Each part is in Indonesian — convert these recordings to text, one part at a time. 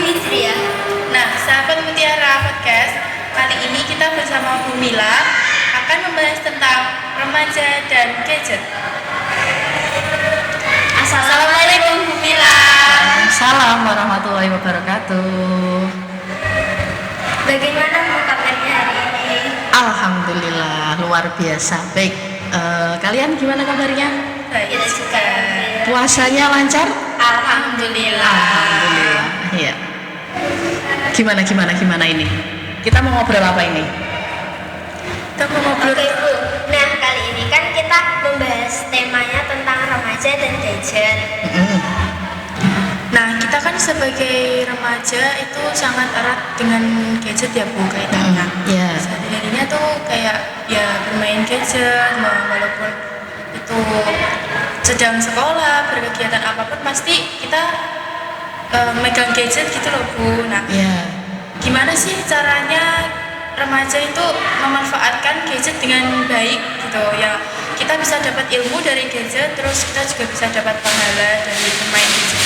Hijriah. Nah, sahabat Mutiara Podcast, kali ini kita bersama Bu Mila akan membahas tentang remaja dan gadget. Assalamualaikum Bu Mila. Assalamualaikum warahmatullahi wabarakatuh. Bagaimana Bu kabarnya hari ini? Alhamdulillah luar biasa. Baik, kalian gimana kabarnya? Baik juga. Puasanya lancar? Alhamdulillah. Alhamdulillah. Iya. Gimana ini? Kita mau ngobrol apa ini? Kita mau ngobrol. Oke Bu, nah kali ini kan kita membahas temanya tentang remaja dan gadget. Nah, kita kan sebagai remaja itu sangat erat dengan gadget ya Bu kaitannya. Iya. Sehari-harinya tuh kayak ya bermain gadget, walaupun itu sedang sekolah, berkegiatan apapun pasti kita megang gadget gitu loh Bu. Nah, Iya. gimana sih caranya remaja itu memanfaatkan gadget dengan baik gitu ya? Kita bisa dapat ilmu dari gadget, terus kita juga bisa dapat pahala dari bermain gadget.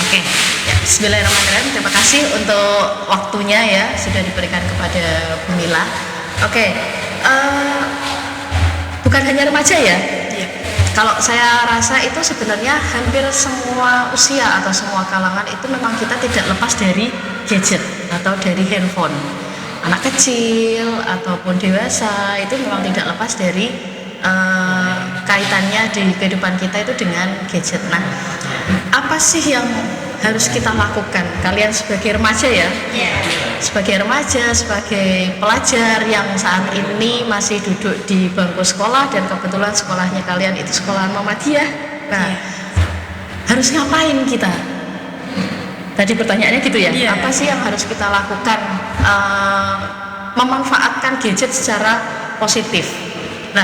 Oke. Ya, bismillahirrahmanirrahim. Terima kasih untuk waktunya ya sudah diberikan kepada Bu Mila. Oke. Bukan hanya remaja ya. Iya. Kalau saya rasa itu sebenarnya hampir semua usia atau semua kalangan itu memang kita tidak lepas dari gadget atau dari handphone. Anak kecil ataupun dewasa itu memang tidak lepas dari kaitannya di kehidupan kita itu dengan gadget. Nah, apa sih yang harus kita lakukan? Kalian sebagai remaja ya? Iya. Sebagai remaja, sebagai pelajar yang saat ini masih duduk di bangku sekolah dan kebetulan sekolahnya kalian itu sekolah Muhammadiyah. Nah, harus ngapain kita? Tadi pertanyaannya gitu ya. Iya. Apa sih yang harus kita lakukan memanfaatkan gadget secara positif? Nah,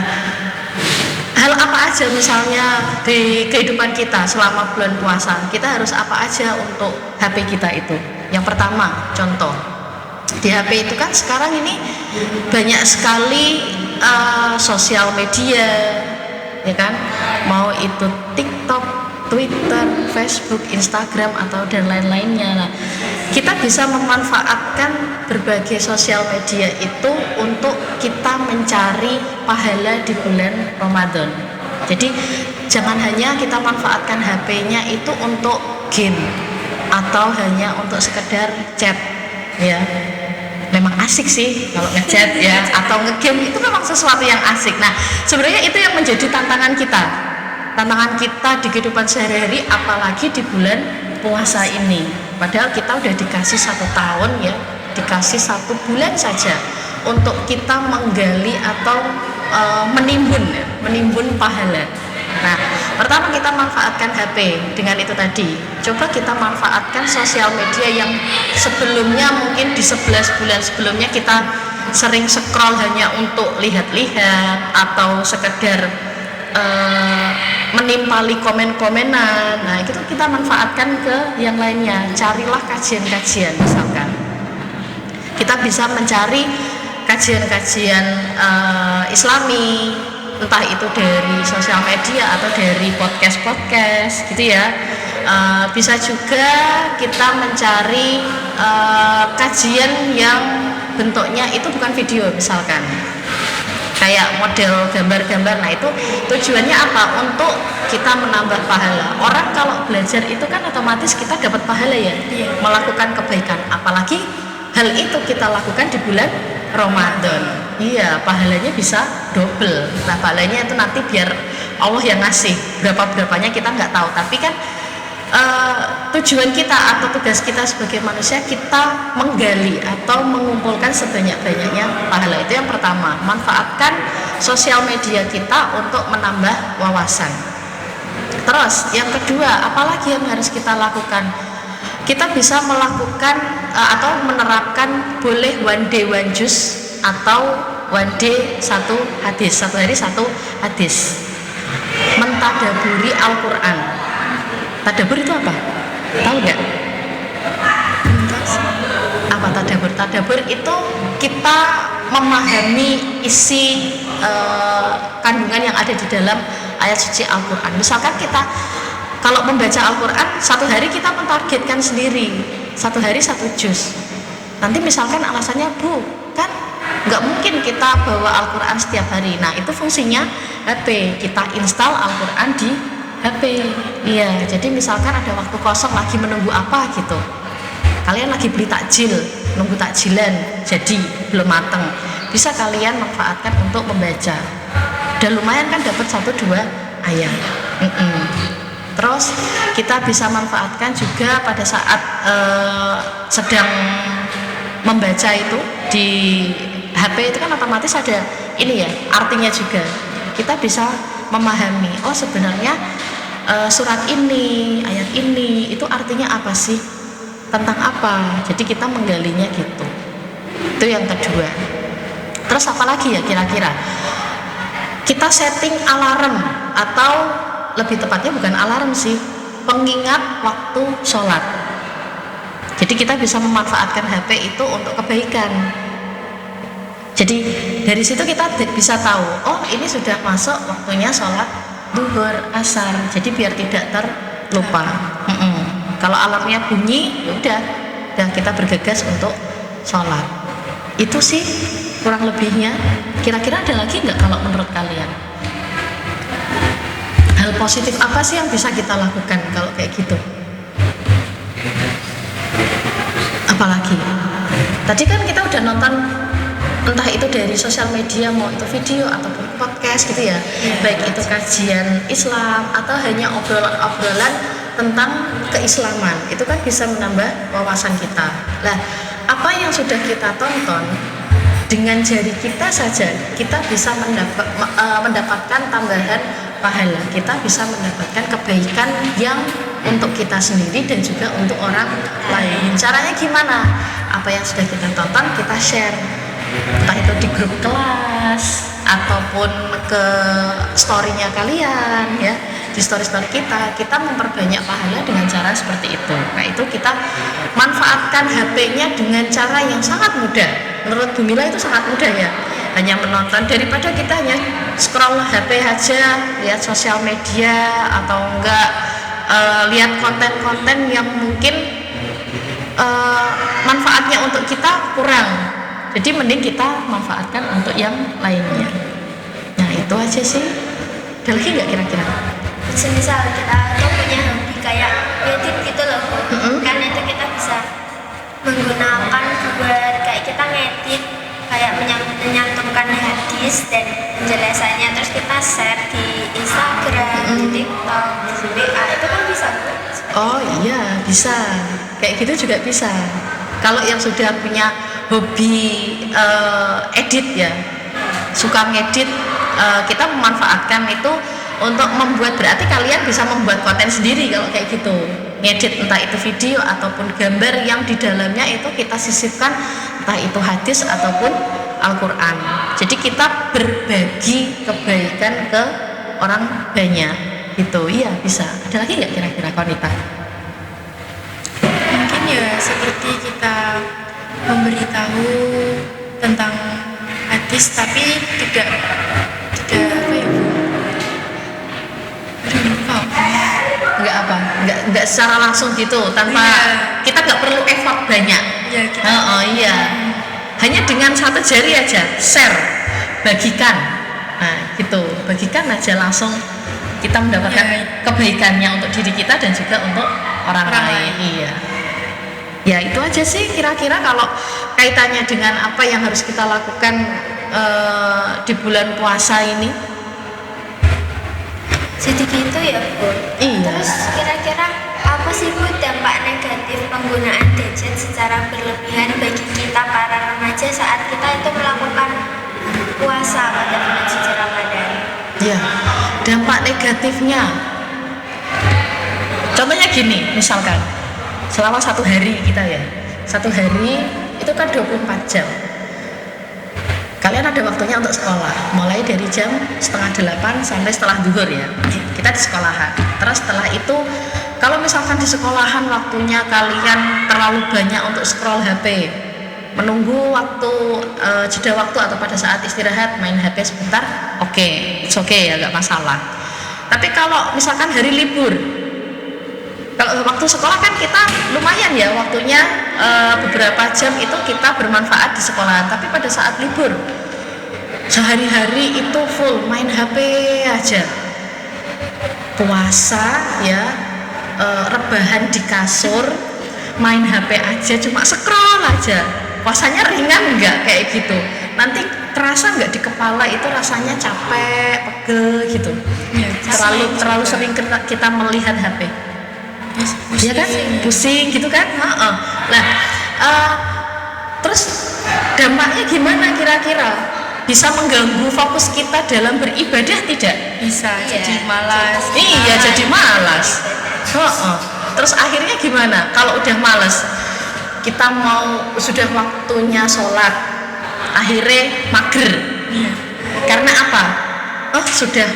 hal apa aja misalnya di kehidupan kita selama bulan puasa, kita harus apa aja untuk HP kita itu? Yang pertama, contoh di HP itu kan sekarang ini banyak sekali sosial media, ya kan? Mau itu TikTok, Twitter, Facebook, Instagram atau dan lain-lainnya. Nah, kita bisa memanfaatkan berbagai sosial media itu untuk kita mencari pahala di bulan Ramadan. Jadi jangan hanya kita manfaatkan HP-nya itu untuk game atau hanya untuk sekedar chat, ya. Memang asik sih kalau ngechat ya atau ngegame itu memang sesuatu yang asik. Nah, sebenarnya itu yang menjadi tantangan kita di kehidupan sehari-hari, apalagi di bulan puasa ini. Padahal kita udah dikasih 1 tahun ya, dikasih 1 bulan saja untuk kita menggali atau menimbun pahala. Nah, pertama kita manfaatkan HP dengan itu tadi. Coba kita manfaatkan sosial media yang sebelumnya mungkin di 11 bulan sebelumnya kita sering scroll hanya untuk lihat-lihat atau sekedar menimpali komen-komenan. Nah, itu kita manfaatkan ke yang lainnya. Carilah kajian-kajian misalkan. Kita bisa mencari kajian-kajian Islami, entah itu dari sosial media atau dari podcast gitu ya. Bisa juga kita mencari kajian yang bentuknya itu bukan video misalkan, kayak model gambar-gambar. Nah, itu tujuannya apa? Untuk kita menambah pahala. Orang kalau belajar itu kan otomatis kita dapat pahala ya, melakukan kebaikan. Apalagi hal itu kita lakukan di bulan Ramadan. Iya, pahalanya bisa double. Nah, pahalanya itu nanti biar Allah yang ngasih. Berapa-berapanya kita nggak tahu. Tapi kan tujuan kita atau tugas kita sebagai manusia, kita menggali atau mengumpulkan sebanyak-banyaknya pahala. Itu yang pertama, manfaatkan sosial media kita untuk menambah wawasan. Terus yang kedua, apalagi yang harus kita lakukan? Kita bisa melakukan atau menerapkan boleh one day one juice atau one day 1 hadis, 1 hari 1 hadis. Mentadaburi Al-Quran. Tadabur itu apa? Tahu nggak? Apa tadabur? Tadabur itu kita memahami isi kandungan yang ada di dalam ayat suci Al-Quran. Misalkan kita kalau membaca Al-Quran 1 hari kita mentargetkan sendiri satu hari satu juz. Nanti misalkan alasannya, Bu, kan nggak mungkin kita bawa Al-Quran setiap hari. Nah, itu fungsinya HP, kita install Al-Quran di HP. Iya, jadi misalkan ada waktu kosong lagi menunggu apa gitu, kalian lagi beli takjil, nunggu takjilan jadi belum mateng, bisa kalian manfaatkan untuk membaca. Dan lumayan kan dapat 1-2 ayat. Terus kita bisa manfaatkan juga pada saat sedang membaca itu di HP itu kan otomatis ada ini ya, artinya juga. Kita bisa memahami, oh sebenarnya surat ini, ayat ini itu artinya apa sih? Tentang apa? Jadi kita menggalinya gitu. Itu yang kedua. Terus apa lagi ya kira-kira? Kita setting alarm, atau lebih tepatnya bukan alarm sih, pengingat waktu sholat. Jadi kita bisa memanfaatkan HP itu untuk kebaikan. Jadi dari situ kita bisa tahu, oh ini sudah masuk waktunya sholat duhur, asar. Jadi biar tidak terlupa. Kalau alarmnya bunyi, udah kita bergegas untuk sholat. Itu sih kurang lebihnya. Kira-kira ada lagi nggak kalau menurut kalian? Hal positif apa sih yang bisa kita lakukan kalau kayak gitu? Apalagi? Tadi kan kita udah nonton, entah itu dari sosial media, mau itu video ataupun podcast gitu ya, baik itu kajian Islam atau hanya obrolan-obrolan tentang keislaman, itu kan bisa menambah wawasan kita. Nah, apa yang sudah kita tonton, dengan jari kita saja kita bisa mendapatkan tambahan pahala, kita bisa mendapatkan kebaikan yang untuk kita sendiri dan juga untuk orang lain. Caranya gimana? Apa yang sudah kita tonton kita share, entah itu di grup kelas ataupun ke story-nya kalian ya, di story-story kita memperbanyak pahala dengan cara seperti itu. Nah, itu kita manfaatkan HP-nya dengan cara yang sangat mudah. Menurut Bu Mila itu sangat mudah ya, hanya menonton, daripada kita hanya scroll HP aja, lihat sosial media atau enggak lihat konten-konten yang mungkin manfaatnya untuk kita kurang. Jadi mending kita manfaatkan untuk yang lainnya. Nah, itu aja sih. Ada lagi nggak kira-kira? Misal kita tuh punya hobi kayak edit gitu loh, kan itu kita bisa menggunakan buat kayak kita ngedit, kayak menyantumkan hadis dan penjelasannya, terus kita share di Instagram, di TikTok, di WA, itu kan bisa. Oh iya, bisa. Kayak gitu juga bisa. Kalau yang sudah punya hobi edit ya, suka ngedit, kita memanfaatkan itu untuk membuat, berarti kalian bisa membuat konten sendiri kalau kayak gitu, ngedit entah itu video ataupun gambar yang di dalamnya itu kita sisipkan entah itu hadis ataupun Al-Quran. Jadi kita berbagi kebaikan ke orang banyak gitu. Iya, bisa. Ada lagi nggak kira-kira Konita? Mungkin ya seperti kita memberitahu tentang hadis, tapi tidak apa ya, nggak secara langsung gitu, tanpa kita nggak perlu effort banyak. Iya, hanya dengan satu jari aja share, bagikan, nah gitu, bagikan aja langsung kita mendapatkan kebaikannya untuk diri kita dan juga untuk orang lain. Iya, ya itu aja sih kira-kira kalau kaitannya dengan apa yang harus kita lakukan di bulan puasa ini. Jadi gitu ya Bu. Iya. Terus kira-kira apa sih Bu dampak negatif penggunaan gadget secara berlebihan bagi kita para remaja saat kita itu melakukan puasa pada bulan suci Ramadan? Ya, dampak negatifnya, contohnya gini, misalkan selama satu hari kita ya, satu hari itu kan 24 jam. Kalian ada waktunya untuk sekolah, mulai dari jam 7:30 sampai setelah zuhur ya, kita di sekolahan. Terus setelah itu, kalau misalkan di sekolahan waktunya kalian terlalu banyak untuk scroll HP, menunggu waktu jeda waktu atau pada saat istirahat main HP sebentar, it's okay ya, nggak masalah. Tapi kalau misalkan hari libur, Kalau waktu sekolah kan kita lumayan ya waktunya, beberapa jam itu kita bermanfaat di sekolah. Tapi pada saat libur sehari-hari itu full main HP aja. Puasa ya, rebahan di kasur, main HP aja, cuma scroll aja. Puasanya ringan nggak kayak gitu? Nanti terasa nggak di kepala itu rasanya capek, pegel gitu. Ya, Terlalu sering kita melihat HP. Iya kan, pusing gitu kan. Nah, terus dampaknya gimana kira-kira? Bisa mengganggu fokus kita dalam beribadah tidak? bisa Iya, jadi malas. Iya, jadi malas. Terus akhirnya gimana? Kalau udah malas, kita sudah waktunya sholat, akhirnya mager. Iya. Karena apa? Oh, sudah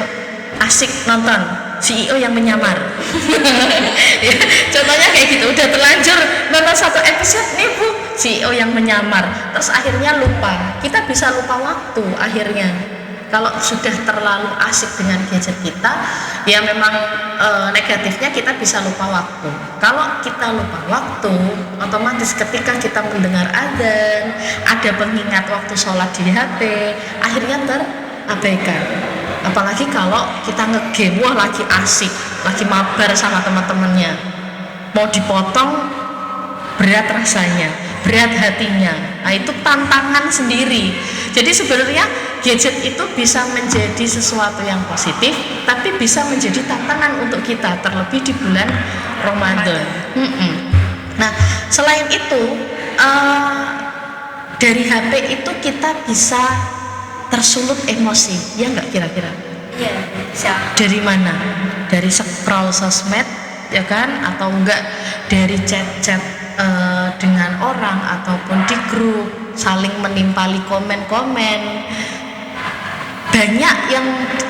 asik nonton CEO yang menyamar. Ya, contohnya kayak gitu, udah terlanjur nonton satu episode nih Bu, CEO yang menyamar, terus akhirnya lupa. Kita bisa lupa waktu akhirnya kalau sudah terlalu asik dengan gadget kita. Ya memang negatifnya kita bisa lupa waktu. Kalau kita lupa waktu, otomatis ketika kita mendengar adzan, ada pengingat waktu sholat di HP, akhirnya terabaikan. Apalagi kalau kita ngegame, wah lagi asik, lagi mabar sama teman-temannya, mau dipotong berat rasanya, berat hatinya. Nah itu tantangan sendiri. Jadi sebenarnya gadget itu bisa menjadi sesuatu yang positif, tapi bisa menjadi tantangan untuk kita, terlebih di bulan Ramadan. Nah selain itu, dari HP itu kita bisa tersulut emosi, ya nggak kira-kira? Iya, bisa. Dari mana? Dari scroll sosmed, ya kan? Atau enggak dari chat-chat dengan orang ataupun di grup, saling menimpali komen-komen. Banyak yang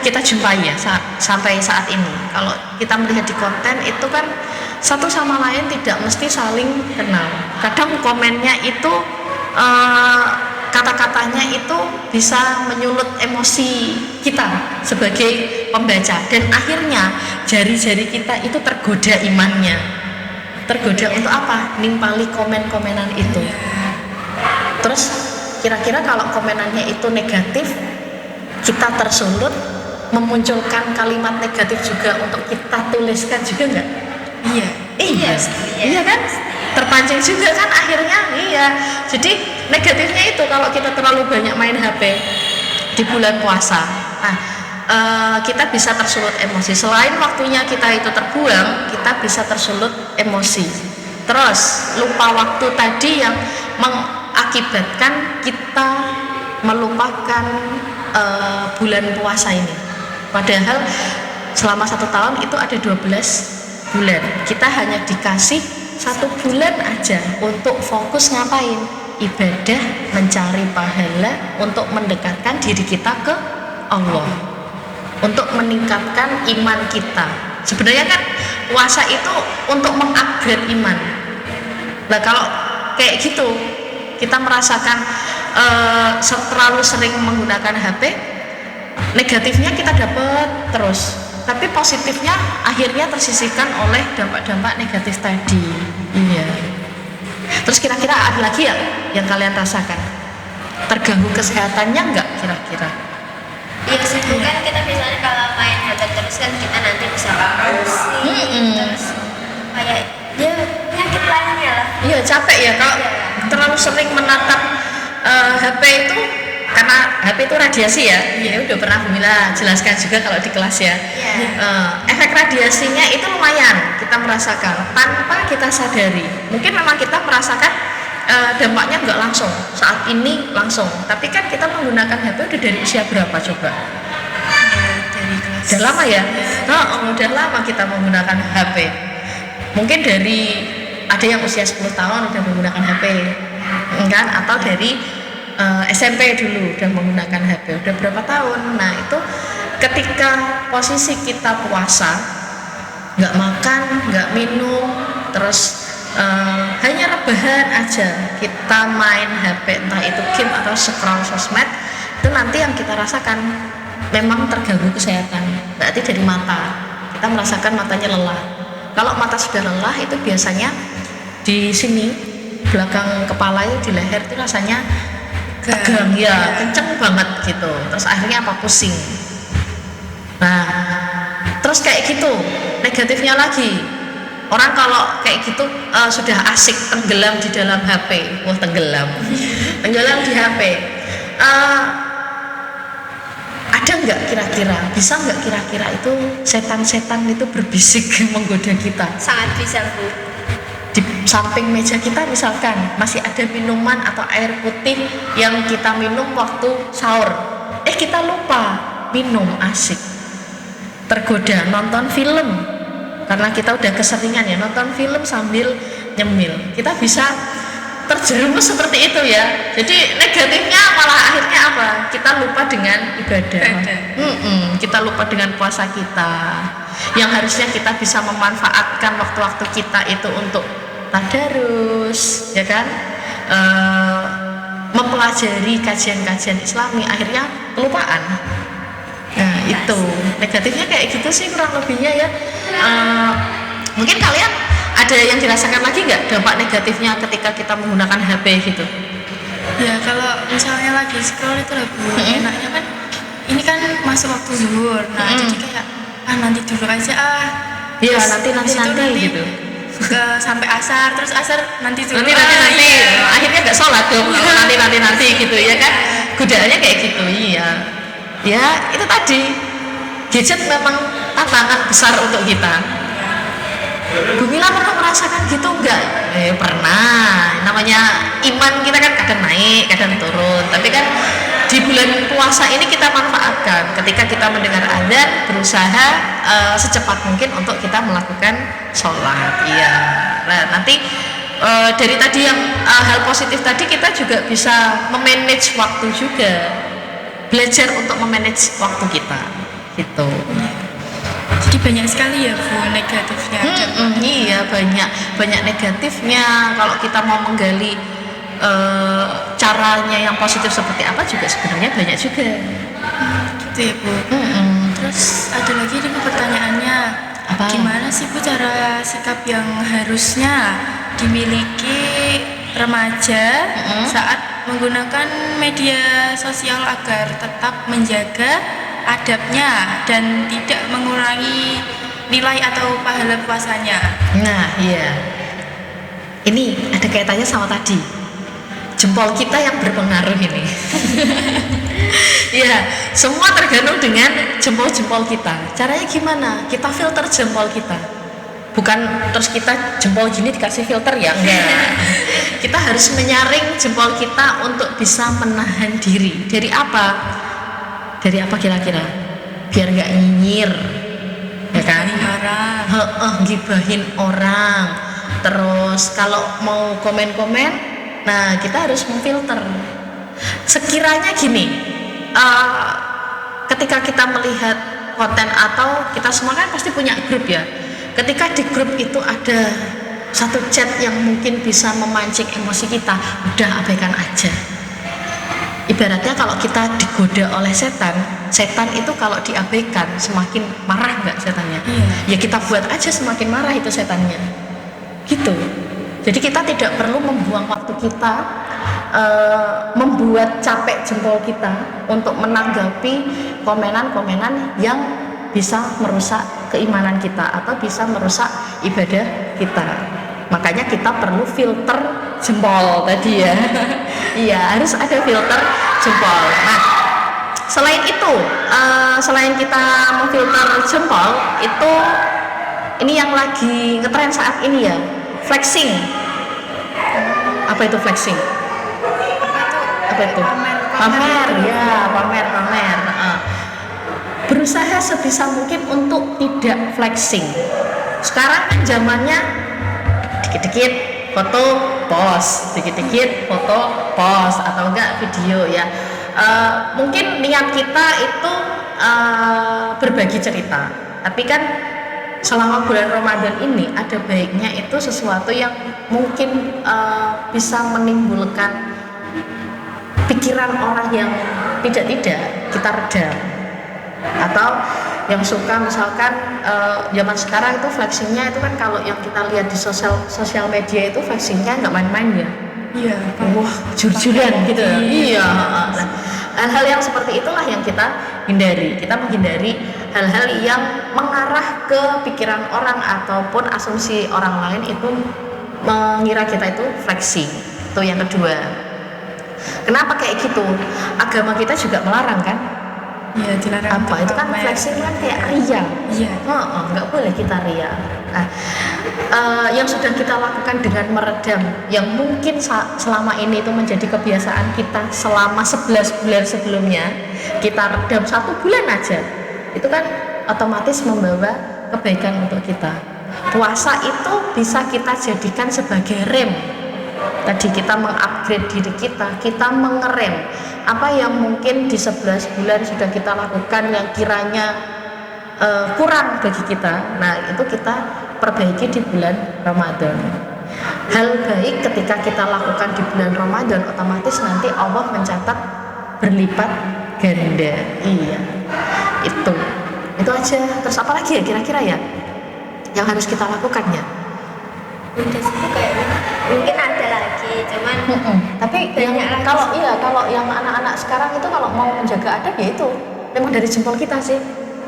kita jumpai ya sampai saat ini. Kalau kita melihat di konten itu kan satu sama lain tidak mesti saling kenal. Kadang komennya itu kata-katanya itu bisa menyulut emosi kita sebagai pembaca, dan akhirnya jari-jari kita itu tergoda imannya. Tergoda untuk apa? Nimpali komen-komenan itu. Terus kira-kira kalau komenannya itu negatif, kita tersulut memunculkan kalimat negatif juga untuk kita tuliskan juga nggak? Iya. Iya kan? Terpancing juga kan akhirnya. Iya. Jadi negatifnya itu kalau kita terlalu banyak main HP di bulan puasa, kita bisa tersulut emosi. Selain waktunya kita itu terbuang, kita bisa tersulut emosi. Terus lupa waktu tadi yang mengakibatkan kita melupakan bulan puasa ini. Padahal selama 1 tahun itu ada 12 bulan. Kita hanya dikasih 1 bulan aja untuk fokus ngapain? Ibadah, mencari pahala, untuk mendekatkan diri kita ke Allah, untuk meningkatkan iman kita. Sebenarnya kan puasa itu untuk mengupgrade iman. Nah kalau kayak gitu kita merasakan terlalu sering menggunakan HP, negatifnya kita dapat terus, tapi positifnya akhirnya tersisihkan oleh dampak-dampak negatif tadi. Iya. Terus kira-kira ada lagi ya yang kalian rasakan? Terganggu kesehatannya enggak kira-kira? Iya sih, kan kita misalnya kalau main HP terus kan kita nanti bisa pusing, terus kayak ya penyakit lainnya lah. Iya capek ya kalau terlalu sering menatap HP itu, karena HP itu radiasi ya. Ya udah pernah Bumila jelaskan juga kalau di kelas ya. Efek radiasinya itu lumayan kita merasakan tanpa kita sadari. Mungkin memang kita merasakan dampaknya nggak langsung saat ini langsung, tapi kan kita menggunakan HP udah dari usia berapa coba? Dari kelas. Udah lama ya? Udah lama kita menggunakan HP. Mungkin dari ada yang usia 10 tahun udah menggunakan HP, kan? Atau dari SMP dulu udah menggunakan HP, udah berapa tahun? Nah itu ketika posisi kita puasa, nggak makan, nggak minum, terus hanya rebahan aja, kita main HP, entah itu game atau scroll sosmed, itu nanti yang kita rasakan memang terganggu kesehatan. Berarti dari mata, kita merasakan matanya lelah, Kalau mata sudah lelah itu biasanya di sini belakang kepala itu, di leher itu rasanya tegang ya, kenceng banget gitu. Terus akhirnya apa, pusing. Nah, terus kayak gitu. Negatifnya lagi, orang kalau kayak gitu sudah asik tenggelam di dalam HP. Wah, tenggelam di HP. Ada nggak kira-kira, bisa nggak kira-kira itu setan-setan itu berbisik menggoda kita? Sangat bisa, Bu. Di samping meja kita misalkan masih ada minuman atau air putih yang kita minum waktu sahur, kita lupa minum, asik, tergoda nonton film karena kita udah keseringan ya nonton film sambil nyemil, kita bisa terjerumus seperti itu ya. Jadi negatifnya malah akhirnya apa, kita lupa dengan ibadah. Kita lupa dengan puasa kita yang harusnya kita bisa memanfaatkan waktu-waktu kita itu untuk tadarus, ya kan, mempelajari kajian-kajian Islami, akhirnya kelupaan. Nah itu negatifnya kayak gitu sih kurang lebihnya ya. Mungkin kalian ada yang dirasakan lagi nggak dampak negatifnya ketika kita menggunakan HP gitu? Ya kalau misalnya lagi scroll itu lah Bu, enaknya kan ini kan masuk waktu zuhur, nah jadi kayak nanti dulu aja Iya, nanti gitu. Sampai asar, terus asar nanti dulu. Nanti. Akhirnya nggak sholat dong. nanti gitu ya kan? Godaannya kayak gitu, iya. Ya itu tadi, gadget memang tantangan besar untuk kita. Bu Mila pernah merasakan gitu enggak? Pernah. Namanya iman kita kan kadang naik, kadang turun. Tapi kan di bulan puasa ini kita manfaatkan ketika kita mendengar adzan, berusaha secepat mungkin untuk kita melakukan sholat. Iya. Nah nanti dari tadi yang hal positif tadi, kita juga bisa memanage waktu juga, belajar untuk memanage waktu kita gitu. Jadi banyak sekali ya Bu negatifnya. Iya, banyak negatifnya. Kalau kita mau menggali caranya yang positif seperti apa juga sebenarnya banyak juga. Gitu ya Bu. Terus ada lagi nih pertanyaannya, apa? Gimana sih Bu cara sikap yang harusnya dimiliki remaja saat menggunakan media sosial agar tetap menjaga adabnya dan tidak mengurangi nilai atau pahala puasanya? Nah iya, ini ada kaitannya sama tadi, jempol kita yang berpengaruh ini. Ya, semua tergantung dengan jempol-jempol kita. Caranya gimana? Kita filter jempol kita, bukan terus kita jempol gini dikasih filter ya, enggak. Kita harus menyaring jempol kita untuk bisa menahan diri dari apa? Dari apa kira-kira? Biar nggak nyinyir, ya kan? Gibahin orang. Terus kalau mau komen-komen, nah kita harus memfilter. Sekiranya gini, ketika kita melihat konten atau kita semua kan pasti punya grup ya. Ketika di grup itu ada satu chat yang mungkin bisa memancing emosi kita, udah abaikan aja. Ibaratnya kalau kita digoda oleh setan itu kalau diabaikan semakin marah nggak setannya? Ya kita buat aja semakin marah itu setannya, gitu. Jadi kita tidak perlu membuang waktu kita, membuat capek jempol kita untuk menanggapi komenan-komenan yang bisa merusak keimanan kita atau bisa merusak ibadah kita. Makanya kita perlu filter jempol tadi ya. Iya, harus ada filter jempol. Nah, selain itu, selain kita memfilter jempol, itu ini yang lagi ngetren saat ini ya, flexing. Apa itu flexing? Apa itu? Pamer. Ya, pamer. Berusaha sebisa mungkin untuk tidak flexing. Sekarang kan zamannya dikit-dikit foto post, dikit-dikit foto post atau enggak video ya. Mungkin niat kita itu berbagi cerita, tapi kan selama bulan Ramadan ini ada baiknya itu sesuatu yang mungkin bisa menimbulkan pikiran orang yang tidak kita redam, atau yang suka misalkan zaman sekarang itu flexingnya itu kan kalau yang kita lihat di sosial media itu flexingnya nggak main-main ya. Iya. Wah, jur-juran gitu. Iya. Nah, hal-hal yang seperti itulah yang kita hindari. Kita menghindari hal-hal yang mengarah ke pikiran orang ataupun asumsi orang lain itu mengira kita itu flexing. Itu yang kedua. Kenapa kayak gitu? Agama kita juga melarang kan? Iya, dilarang. Apa itu kan flexing kan kayak ria. Iya. Nggak boleh kita ria. Nah, yang sudah kita lakukan dengan meredam, yang mungkin selama ini itu menjadi kebiasaan kita selama 11 bulan sebelumnya, kita redam 1 bulan aja, itu kan otomatis membawa kebaikan untuk kita. Puasa itu bisa kita jadikan sebagai rem. Tadi kita mengupgrade diri kita mengerem apa yang mungkin di 11 bulan sudah kita lakukan yang kiranya kurang bagi kita. Nah, itu kita perbaiki di bulan Ramadan. Hal baik ketika kita lakukan di bulan Ramadan, otomatis nanti Allah mencatat berlipat ganda. Iya, itu aja. Terus apa lagi ya kira-kira ya yang harus kita lakukan ya? Udah sih kayaknya, mungkin ada lagi, cuman tapi banyak yang lagi. kalau yang anak-anak sekarang itu kalau mau menjaga adab ya itu memang dari jempol kita sih.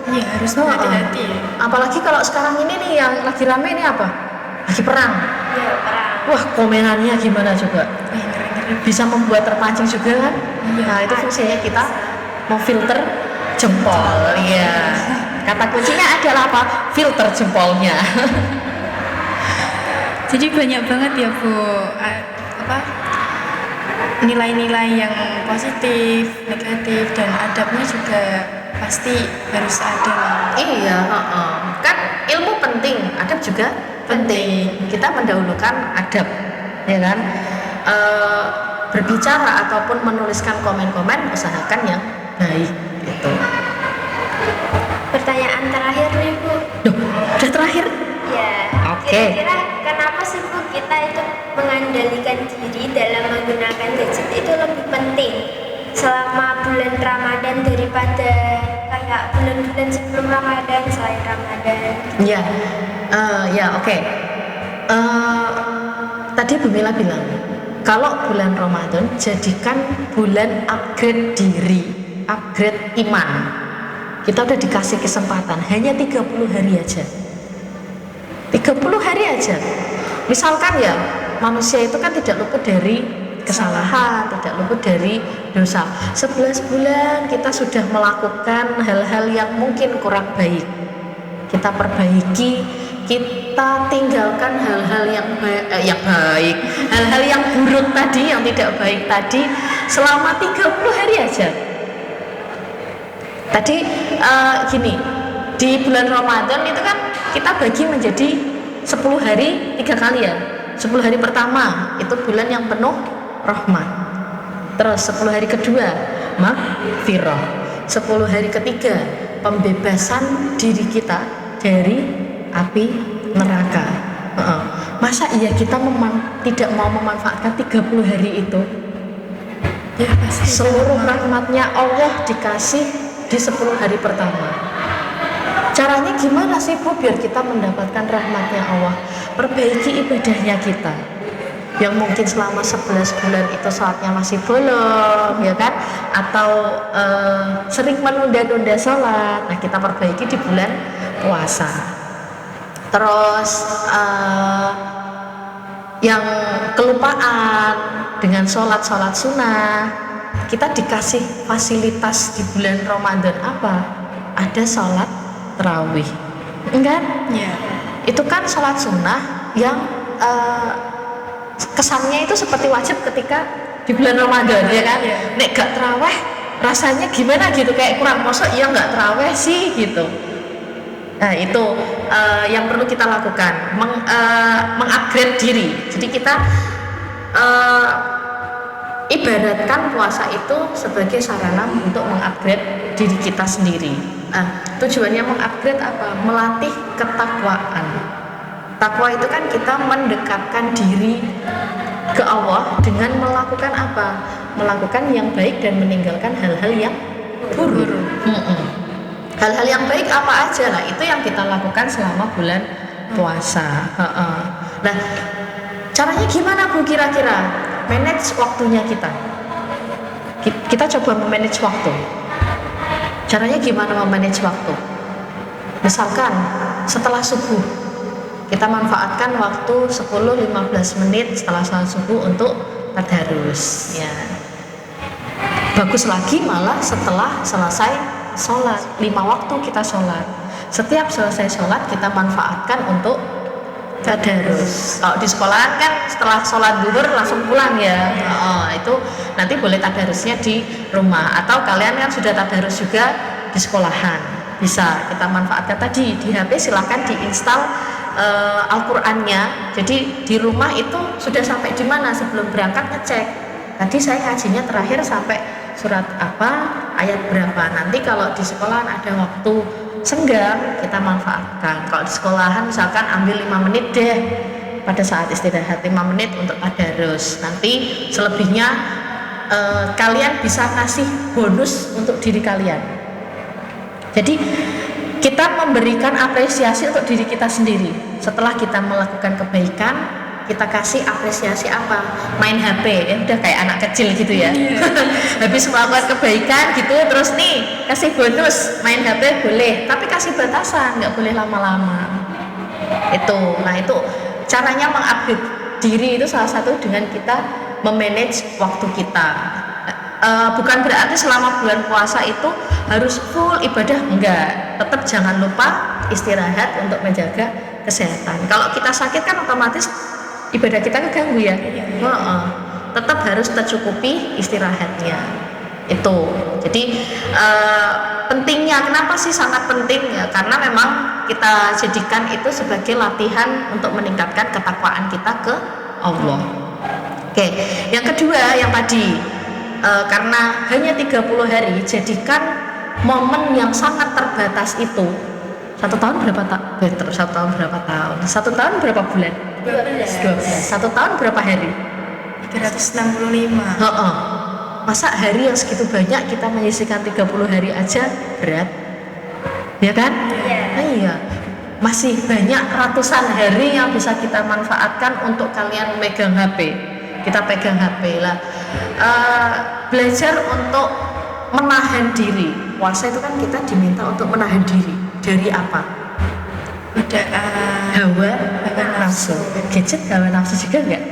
Iya, harus hati-hati. Apalagi kalau sekarang ini nih yang lagi rame ini apa? Lagi perang. Iya, perang. Wah, komenannya gimana coba? Ngeri-ngeri. Bisa membuat terpancing juga kan? Iya. Nah, itu fungsinya kita mau filter jempol. Iya. Kata kuncinya adalah apa? Filter jempolnya. Jadi banyak banget ya Bu, nilai-nilai yang positif, negatif, dan adabnya juga pasti harus ada lah. Iya, kan ilmu penting, adab juga penting. Kita mendahulukan adab, ya kan? Berbicara ataupun menuliskan komen-komen usahakan yang baik gitu. Pertanyaan terakhir nih Bu. Duh, udah terakhir? Ya. Oke. Kira-kira kenapa sih Bu kita itu mengandalkan diri dalam menggunakan gadget itu lebih penting selama bulan Ramadan daripada kayak bulan-bulan sebelum Ramadan, selain Ramadan? Ya, oke. Tadi Bu Mila bilang kalau bulan Ramadan jadikan bulan upgrade diri, upgrade iman. Kita udah dikasih kesempatan hanya 30 hari aja. 30 hari aja. Misalkan ya, manusia itu kan tidak luput dari kesalahan, tidak luput dari dosa. 11 bulan kita sudah melakukan hal-hal yang mungkin kurang baik. Kita perbaiki, kita tinggalkan hal-hal yang baik, hal-hal yang buruk tadi, yang tidak baik tadi selama 30 hari aja. Tadi gini, di bulan Ramadan itu kan kita bagi menjadi 10 hari 3 kali ya. 10 hari pertama itu bulan yang penuh rahmat. Terus 10 hari kedua maghfirah. 10 hari ketiga pembebasan diri kita dari api neraka. Masa iya kita tidak mau memanfaatkan 30 hari itu? Ya, pasti. Seluruh rahmatnya Allah dikasih di 10 hari pertama. Caranya gimana sih Bu biar kita mendapatkan rahmatnya Allah? Perbaiki ibadahnya kita yang mungkin selama 11 bulan itu saatnya masih bolong, ya kan? Atau sering menunda-nunda sholat. Nah, kita perbaiki di bulan puasa. Terus yang kelupaan dengan sholat sunnah, kita dikasih fasilitas di bulan Ramadan apa? Ada sholat tarawih, enggak? Ya. Itu kan sholat sunnah yang kesannya itu seperti wajib ketika di bulan Ramadan, ya kan? Nek gak tarawih rasanya gimana gitu, kayak kurang, masa iya gak tarawih sih gitu. Nah, itu yang perlu kita lakukan, mengupgrade diri. Jadi kita ibaratkan puasa itu sebagai sarana untuk mengupgrade diri kita sendiri. Tujuannya mengupgrade apa? Melatih ketakwaan. Takwa itu kan kita mendekatkan diri ke Allah dengan melakukan apa? Melakukan yang baik dan meninggalkan hal-hal yang buruk. Hal-hal yang baik apa aja lah, itu yang kita lakukan selama bulan puasa. Nah, caranya gimana Bu kira-kira manage waktunya kita? Kita coba memanage waktu. Caranya gimana memanage waktu? Misalkan setelah subuh kita manfaatkan waktu 10-15 menit setelah salat subuh untuk tadarus ya. Bagus lagi malah setelah selesai sholat, 5 waktu kita sholat. Setiap selesai sholat kita manfaatkan untuk tadarus. Kalau di sekolahan kan setelah sholat zuhur langsung pulang ya. Itu nanti boleh tadarusnya di rumah, atau kalian kan sudah tadarus juga di sekolahan, bisa kita manfaatkan tadi di HP. Silahkan diinstal Al-Qur'annya. Jadi di rumah itu sudah sampai di mana, sebelum berangkat ngecek. Tadi saya ngajinya terakhir sampai surat apa, ayat berapa. Nanti kalau di sekolahan ada waktu senggang kita manfaatkan. Kalau di sekolahan misalkan ambil 5 menit deh pada saat istirahat, 5 menit untuk tadarus. Nanti selebihnya kalian bisa kasih bonus untuk diri kalian. Jadi kita memberikan apresiasi untuk diri kita sendiri. Setelah kita melakukan kebaikan, kita kasih apresiasi apa? Main HP, ya udah kayak anak kecil gitu ya. Habis melakukan kebaikan gitu, terus nih kasih bonus, main HP boleh, tapi kasih batasan, nggak boleh lama-lama. Nah itu caranya mengupgrade diri, itu salah satu dengan kita memanage waktu kita. Bukan berarti selama bulan puasa itu harus full ibadah, enggak. Tetap jangan lupa istirahat untuk menjaga kesehatan. Kalau kita sakit kan otomatis ibadah kita keganggu ya. Tetap harus tercukupi istirahatnya. Itu. Jadi pentingnya, kenapa sih sangat penting ya? Karena memang kita jadikan itu sebagai latihan untuk meningkatkan ketakwaan kita ke Allah. Oke, yang kedua yang tadi karena hanya 30 hari, jadikan momen yang sangat terbatas itu. 1 tahun berapa tahun? 1 tahun berapa bulan? 12. 1 tahun berapa hari? 365. Masa hari yang segitu banyak kita menyisihkan 30 hari aja berat, ya kan? Iya. Masih banyak ratusan hari yang bisa kita manfaatkan untuk kalian megang HP. Kita pegang HP lah. Belajar untuk menahan diri. Puasa itu kan kita diminta untuk menahan diri dari apa? Hawa nafsu. Gadget hawa nafsu juga enggak?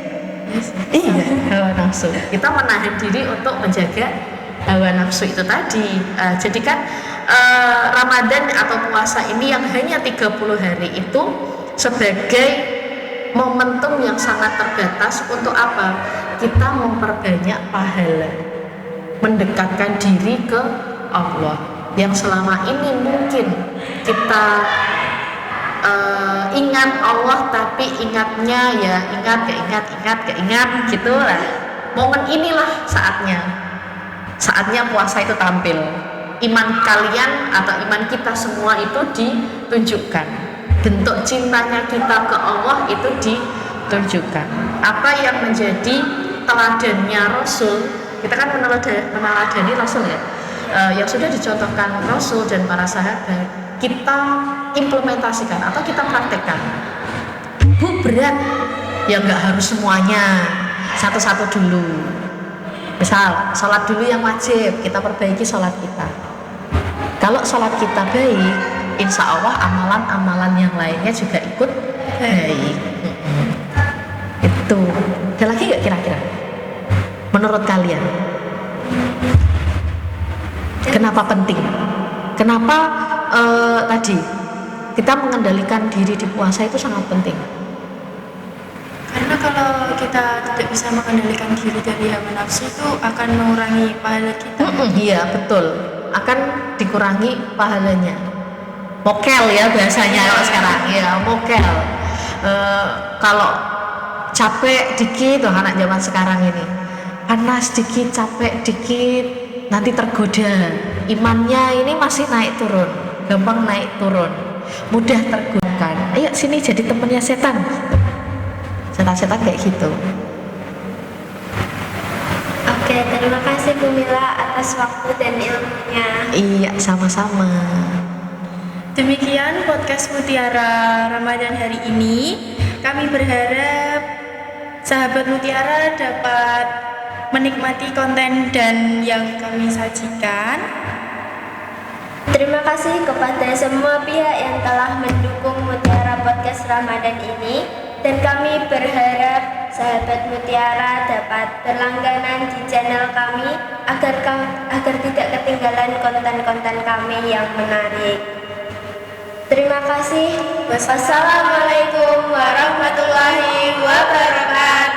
Yes. Iya, hawa nafsu. Kita menahan diri untuk menjaga hawa nafsu itu tadi. Jadikan Ramadan atau puasa ini yang hanya 30 hari itu sebagai momentum yang sangat terbatas untuk apa? Kita memperbanyak pahala, mendekatkan diri ke Allah yang selama ini mungkin kita ingat Allah tapi ingatnya ya keingat gitu lah. Momen inilah saatnya puasa itu tampil. Iman kalian atau iman kita semua itu ditunjukkan. Bentuk cintanya kita ke Allah itu ditunjukkan. Apa yang menjadi teladannya Rasul, kita kan meneladani Rasul ya, yang sudah dicontohkan Rasul dan para sahabat, kita implementasikan atau kita praktekkan. Berat ya, nggak harus semuanya, satu-satu dulu. Misal sholat dulu yang wajib, kita perbaiki sholat kita. Kalau sholat kita baik, insya Allah amalan-amalan yang lainnya juga ikut baik. Itu. Ada lagi nggak kira-kira? Menurut kalian? Kenapa penting? Kenapa tadi kita mengendalikan diri di puasa itu sangat penting? Karena kalau kita tidak bisa mengendalikan diri dari hawa nafsu itu akan mengurangi pahala kita. Iya betul, akan dikurangi pahalanya. Mokel ya bahasanya kalau sekarang ya, mokel. Kalau capek dikit, anak zaman sekarang ini panas dikit, capek dikit, nanti tergoda. Imannya ini masih naik turun, gampang naik turun, mudah tergoda. Ayo sini jadi temannya setan. Setan-setan kayak gitu. Oke, terima kasih Bu Mila atas waktu dan ilmunya. Iya, sama-sama. Demikian podcast Mutiara Ramadan hari ini. Kami berharap sahabat Mutiara dapat menikmati konten dan yang kami sajikan. Terima kasih kepada semua pihak yang telah mendukung Mutiara Podcast Ramadan ini, dan kami berharap sahabat Mutiara dapat berlangganan di channel kami agar tidak ketinggalan konten-konten kami yang menarik. Terima kasih. Wassalamualaikum warahmatullahi wabarakatuh.